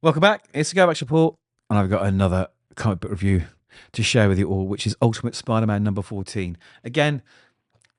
Welcome back. It's the Go Back Report, and I've got another comic book review to share with you all, which is Ultimate Spider-Man number 14. Again,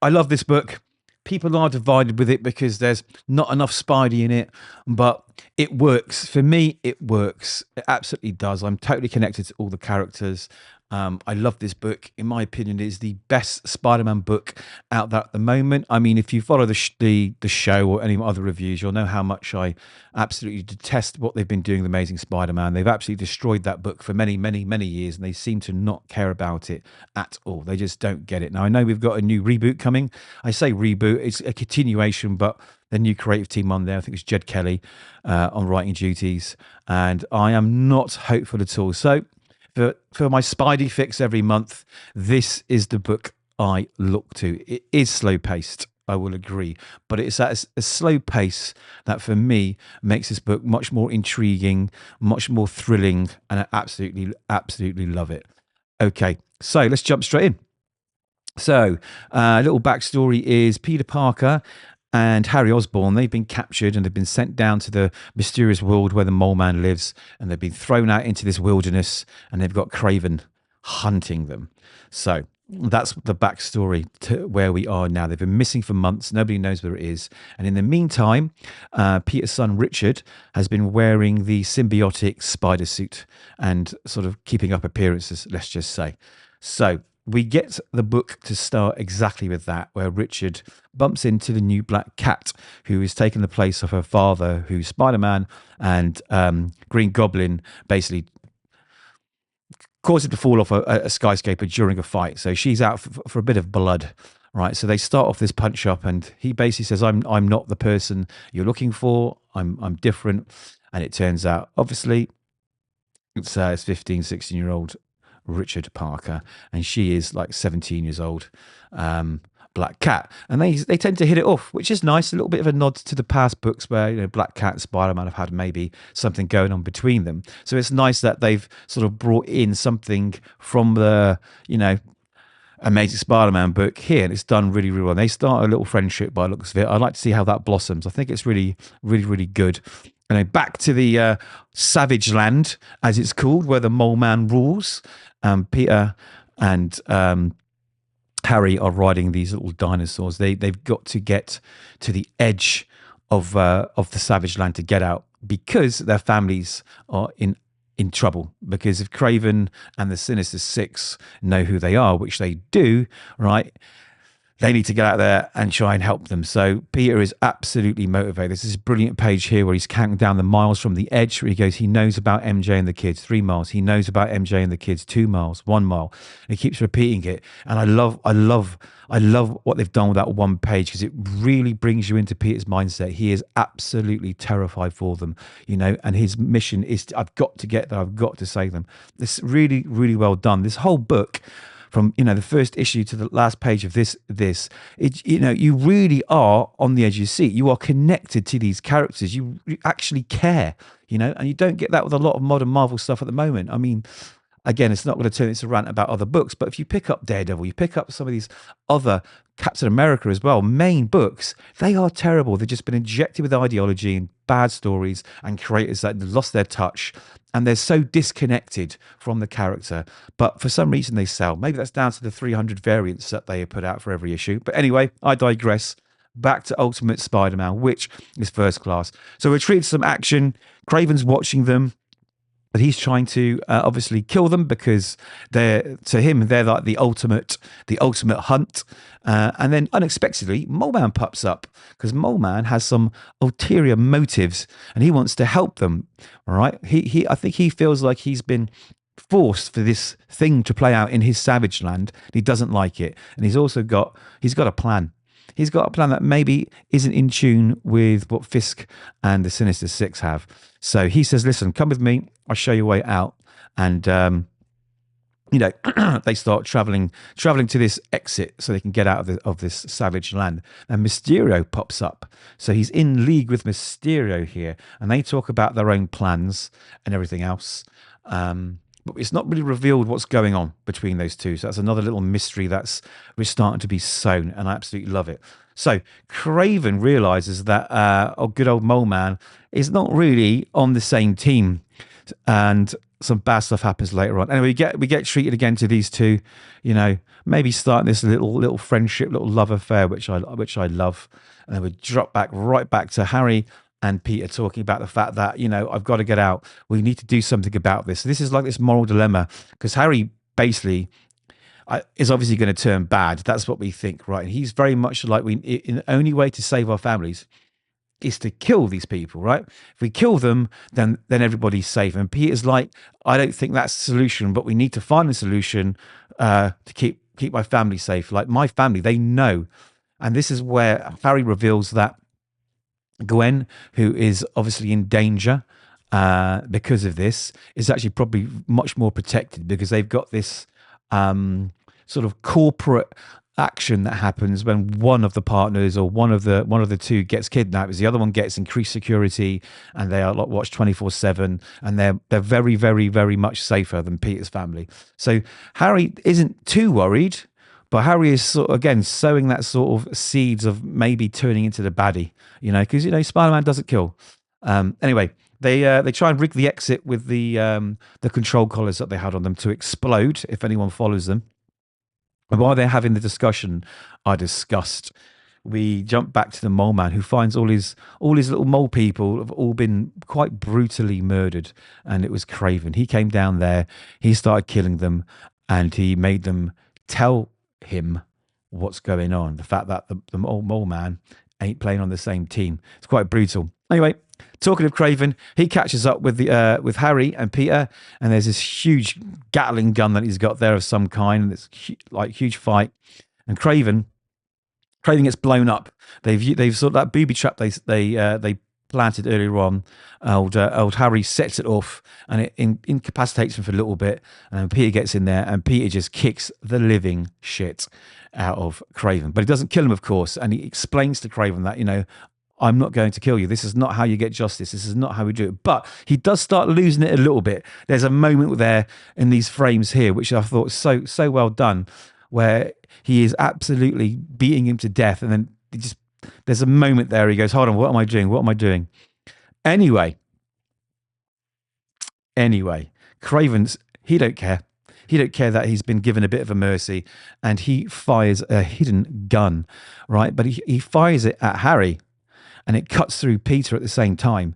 I love this book. People are divided with it because there's not enough Spidey in it, but it works. For me, it works. It absolutely does. I'm totally connected to all the characters. I love this book. In my opinion, it is the best Spider-Man book out there at the moment. I mean, if you follow the show or any other reviews, you'll know how much I absolutely detest what they've been doing with Amazing Spider-Man. They've absolutely destroyed that book for many, many, many years, and they seem to not care about it at all. They just don't get it. Now, I know we've got a new reboot coming. I say reboot, it's a continuation, but the new creative team on there, I think it's Jed Kelly on writing duties, and I am not hopeful at all. So for my Spidey fix every month, this is the book I look to. It is slow paced, I will agree, but it's at a slow pace that for me makes this book much more intriguing, much more thrilling, and I absolutely love it. Okay, so let's jump straight in. So, a little backstory is Peter Parker and Harry Osborn. They've been captured and they've been sent down to the mysterious world where the Mole Man lives, and they've been thrown out into this wilderness, and they've got Craven hunting them. So that's the backstory to where we are now. They've been missing for months. Nobody knows where it is. And in the meantime, Peter's son Richard has been wearing the symbiotic spider suit and sort of keeping up appearances, let's just say. So we get the book to start exactly with that, where Richard bumps into the new Black Cat, who is taking the place of her father, who's Spider-Man, and Green Goblin basically caused him to fall off a skyscraper during a fight. So she's out for a bit of blood, right? So they start off this punch up, and he basically says, I'm not the person you're looking for. I'm different. And it turns out, obviously, it's 15, 16-year-old Richard Parker, and she is like 17 years old, Black Cat, and they tend to hit it off, which is nice. A little bit of a nod to the past books where Black Cat and Spider-Man have had maybe something going on between them. So it's nice that they've sort of brought in something from the Amazing Spider-Man book here, and it's done really, really well. They start a little friendship by the looks of it. I'd like to see how that blossoms. I think it's really, really, really good. And then back to the Savage Land, as it's called, where the Mole Man rules. Peter and Harry are riding these little dinosaurs. They've got to get to the edge of the Savage Land to get out, because their families are in trouble. Because if Craven and the Sinister Six know who they are, which they do, right, they need to get out there and try and help them. So Peter is absolutely motivated. This is a brilliant page here where he's counting down the miles from the edge, where he goes, he knows about MJ and the kids, 3 miles. He knows about MJ and the kids, 2 miles, 1 mile. And he keeps repeating it. And I love what they've done with that one page, because it really brings you into Peter's mindset. He is absolutely terrified for them, and his mission is, I've got to get there. I've got to save them. It's really, really well done. This whole book, from the first issue to the last page of this, you really are on the edge of your seat. You are connected to these characters. You actually care, and you don't get that with a lot of modern Marvel stuff at the moment. I mean, again, it's not going to turn into a rant about other books, but if you pick up Daredevil, you pick up some of these other Captain America as well, main books, they are terrible. They've just been injected with ideology and bad stories and creators that lost their touch, and they're so disconnected from the character. But for some reason they sell. Maybe that's down to the 300 variants that they put out for every issue. But anyway, I digress. Back to Ultimate Spider-Man, which is first class. So we're treated to some action. Craven's watching them, but he's trying to obviously kill them, because they're like the ultimate hunt. And then unexpectedly, Mole Man pops up, because Mole Man has some ulterior motives and he wants to help them. All right, I think he feels like he's been forced for this thing to play out in his Savage Land. He doesn't like it, and he's got a plan. He's got a plan that maybe isn't in tune with what Fisk and the Sinister Six have. So he says, listen, come with me. I'll show you a way out. And, they start traveling to this exit so they can get out of this Savage Land. And Mysterio pops up. So he's in league with Mysterio here. And they talk about their own plans and everything else. But it's not really revealed what's going on between those two. So that's another little mystery that's starting to be sown, and I absolutely love it. So Craven realizes that good old Mole Man is not really on the same team and some bad stuff happens later on. Anyway, we get treated again to these two, you know, maybe starting this little friendship, little love affair, which I love, and then we drop right back to Harry and Peter talking about the fact that, you know, I've got to get out. We need to do something about this. This is like this moral dilemma, because Harry basically is obviously going to turn bad. That's what we think, right? And he's very much like, the only way to save our families is to kill these people, right? If we kill them, then everybody's safe. And Peter's like, I don't think that's the solution, but we need to find a solution to keep my family safe. Like, my family, they know. And this is where Harry reveals that Gwen, who is obviously in danger because of this, is actually probably much more protected, because they've got this sort of corporate action that happens when one of the partners or one of the two gets kidnapped, is the other one gets increased security, and they are like watched 24/7, and they're very, very, very much safer than Peter's family. So Harry isn't too worried, but Harry is sort of, again, sowing that sort of seeds of maybe turning into the baddie, you know, because, you know, Spider-Man doesn't kill. Anyway, they try and rig the exit with the control collars that they had on them to explode if anyone follows them. And while they're having the discussion I discussed, we jump back to the mole man, who finds all his little mole people have all been quite brutally murdered, and it was Craven. He came down there, he started killing them, and he made them tell him what's going on. The fact that the mole man ain't playing on the same team. It's quite brutal. Anyway, talking of Craven, he catches up with with Harry and Peter, and there's this huge Gatling gun that he's got there of some kind, and it's like huge fight. And Craven gets blown up. They've sort of that booby trap they planted earlier on. Old Harry sets it off, and it incapacitates him for a little bit. And then Peter gets in there, and Peter just kicks the living shit out of Craven. But he doesn't kill him, of course. And he explains to Craven that, you know, I'm not going to kill you. This is not how you get justice. This is not how we do it. But he does start losing it a little bit. There's a moment there in these frames here, which I thought so well done, where he is absolutely beating him to death. And then there's a moment there he goes, hold on, what am I doing? What am I doing? Anyway, Craven's, he don't care. He don't care that he's been given a bit of a mercy, and he fires a hidden gun, right? But he fires it at Harry, and it cuts through Peter at the same time.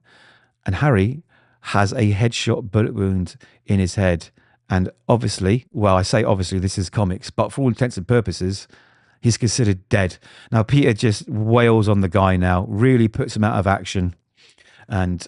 And Harry has a headshot bullet wound in his head. And obviously, well, I say obviously, this is comics, but for all intents and purposes, he's considered dead. Now, Peter just wails on the guy now, really puts him out of action. And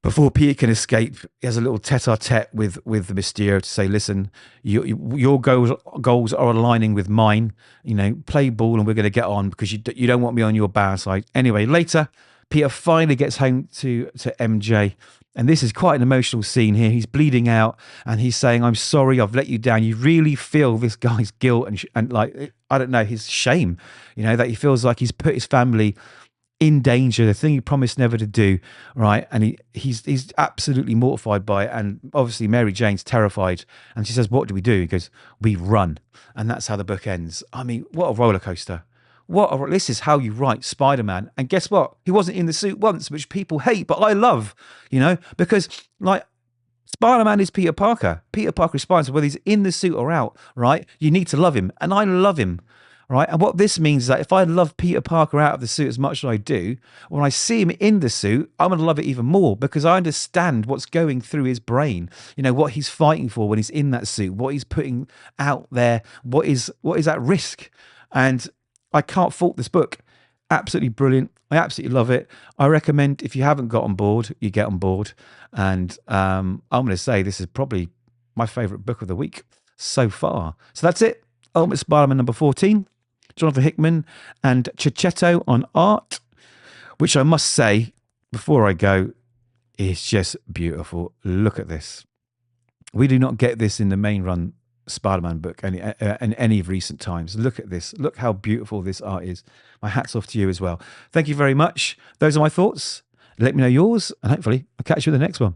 before Peter can escape, he has a little tete-a-tete with the Mysterio to say, listen, your goals are aligning with mine. You know, play ball and we're going to get on, because you don't want me on your bad side. Anyway, later, Peter finally gets home to MJ. And this is quite an emotional scene here. He's bleeding out, and he's saying, I'm sorry, I've let you down. You really feel this guy's guilt and like, I don't know, his shame, you know, that he feels like he's put his family in danger, the thing he promised never to do, right? And he's absolutely mortified by it. And obviously Mary Jane's terrified, and she says, what do we do? He goes, we run. And that's how the book ends. I mean, what a roller coaster. This is how you write Spider-Man. And guess what? He wasn't in the suit once, which people hate, but I love, you know, because like Spider-Man is Peter Parker. Peter Parker is Spider-Man, so whether he's in the suit or out, right? You need to love him. And I love him. Right. And what this means is that if I love Peter Parker out of the suit as much as I do, when I see him in the suit, I'm going to love it even more, because I understand what's going through his brain. You know, what he's fighting for when he's in that suit, what he's putting out there, what is at risk. And I can't fault this book. Absolutely brilliant. I absolutely love it. I recommend, if you haven't got on board, you get on board. And I'm going to say this is probably my favorite book of the week so far. So that's it. Ultimate Spider-Man number 14. Jonathan Hickman and Checchetto on art, which I must say, before I go, is just beautiful. Look at this. We do not get this in the main run Spider-Man book in any of recent times. Look at this. Look how beautiful this art is. My hat's off to you as well. Thank you very much. Those are my thoughts. Let me know yours, and hopefully I'll catch you in the next one.